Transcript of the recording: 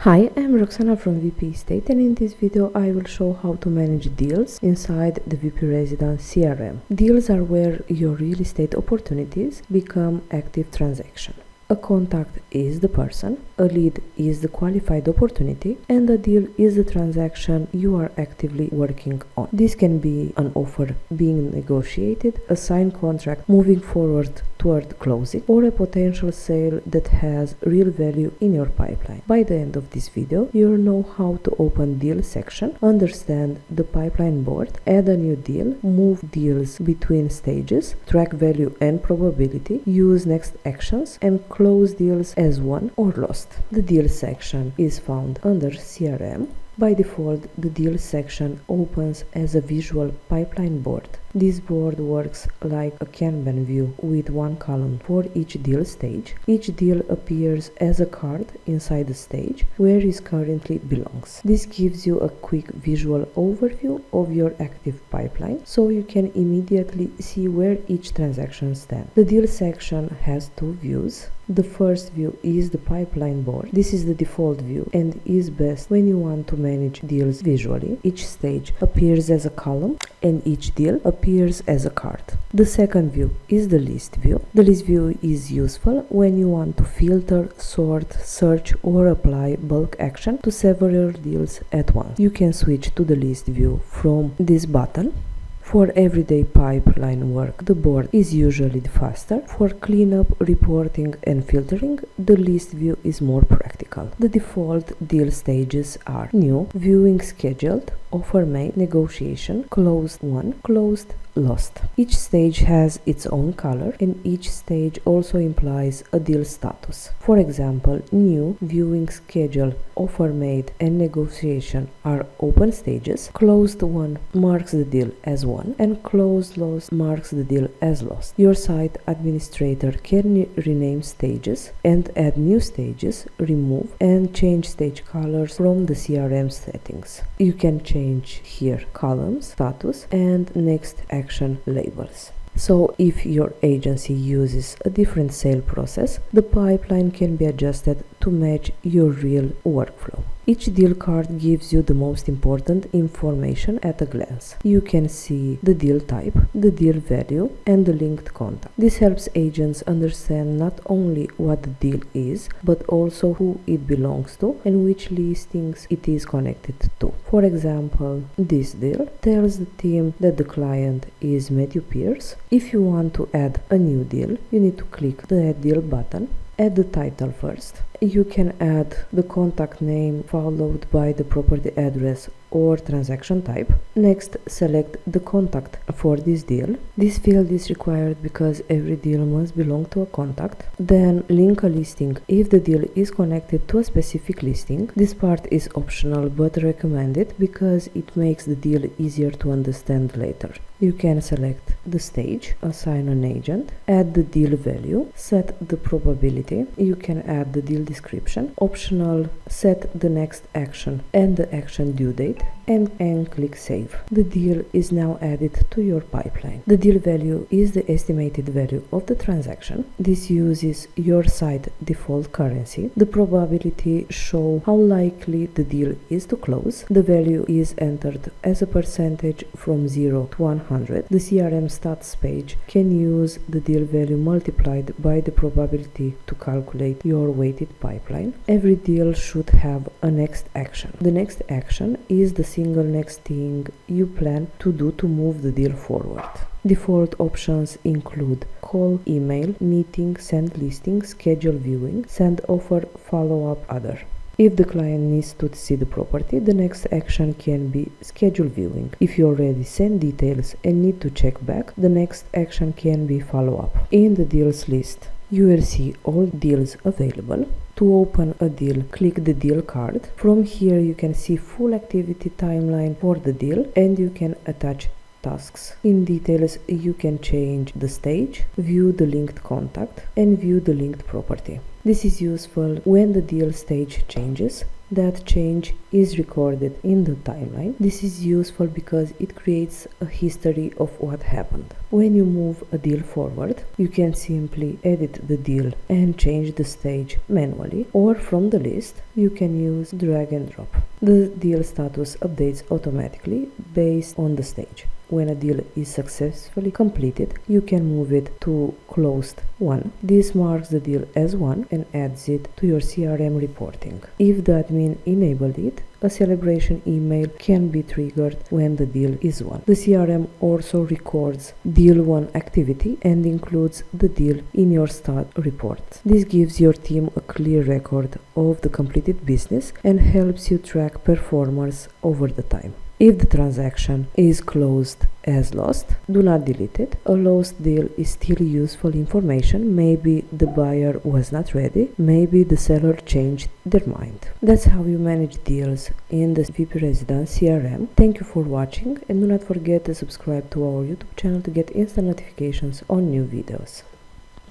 Hi, I'm Roxana from VP Estate, and in this video I will show how to manage deals inside the WPResidence CRM. Deals are where your real estate opportunities become active transactions. A contact is the person, a lead is the qualified opportunity, and a deal is the transaction you are actively working on. This can be an offer being negotiated, a signed contract moving forward toward closing, or a potential sale that has real value in your pipeline. By the end of this video, you'll know how to open deal section, understand the pipeline board, add a new deal, move deals between stages, track value and probability, use next actions, and close deals as won or lost. The deal section is found under CRM. By default, the deal section opens as a visual pipeline board. This board works like a Kanban view with one column for each deal stage. Each deal appears as a card inside the stage where it currently belongs. This gives you a quick visual overview of your active pipeline, so you can immediately see where each transaction stands. The deal section has two views. The first view is the pipeline board. This is the default view and is best when you want to manage deals visually. Each stage appears as a column and each deal appears as a card. The second view is the list view. The list view is useful when you want to filter, sort, search, or apply bulk action to several deals at once. You can switch to the list view from this button. For everyday pipeline work, the board is usually faster. For cleanup, reporting, and filtering, the list view is more practical. The default deal stages are new, viewing scheduled, offer made, negotiation, closed won, closed lost. Each stage has its own color and each stage also implies a deal status. For example, new, viewing schedule, offer made, and negotiation are open stages. Closed won marks the deal as won and closed lost marks the deal as lost. Your site administrator can rename stages and add new stages, remove and change stage colors from the CRM settings. You can change here columns, status, and next action labels. So if your agency uses a different sale process, the pipeline can be adjusted to match your real workflow. Each deal card gives you the most important information at a glance. You can see the deal type, the deal value, and the linked contact. This helps agents understand not only what the deal is, but also who it belongs to and which listings it is connected to. For example, this deal tells the team that the client is Matthew Pierce. If you want to add a new deal, you need to click the Add Deal button. Add the title first. You can add the contact name followed by the property address or transaction type. Next, select the contact for this deal. This field is required because every deal must belong to a contact. Then link a listing if the deal is connected to a specific listing. This part is optional but recommended because it makes the deal easier to understand later. You can select the stage, assign an agent, add the deal value, set the probability. You can add the deal description. Optional, set the next action and the action due date, and click save. The deal is now added to your pipeline. The deal value is the estimated value of the transaction. This uses your site default currency. The probability shows how likely the deal is to close. The value is entered as a percentage from 0 to 100. The CRM stats page can use the deal value multiplied by the probability to calculate your weighted pipeline. Every deal should have a next action. The next action is the single next thing you plan to do to move the deal forward. Default options include call, email, meeting, send listing, schedule viewing, send offer, follow up, other. If the client needs to see the property, the next action can be schedule viewing. If you already sent details and need to check back, the next action can be follow up. In the deals list, you will see all deals available. To open a deal, click the deal card. From here you can see full activity timeline for the deal and you can attach tasks. In details, you can change the stage, view the linked contact, and view the linked property. This is useful when the deal stage changes. That change is recorded in the timeline. This is useful because it creates a history of what happened. When you move a deal forward, you can simply edit the deal and change the stage manually, or from the list, you can use drag and drop. The deal status updates automatically based on the stage. When a deal is successfully completed, you can move it to closed won. This marks the deal as won and adds it to your CRM reporting. If the admin enabled it, a celebration email can be triggered when the deal is won. The CRM also records deal won activity and includes the deal in your stat report. This gives your team a clear record of the completed business and helps you track performance over the time. If the transaction is closed as lost, do not delete it. A lost deal is still useful information. Maybe the buyer was not ready. Maybe the seller changed their mind. That's how you manage deals in the WPResidence CRM. Thank you for watching, and do not forget to subscribe to our YouTube channel to get instant notifications on new videos.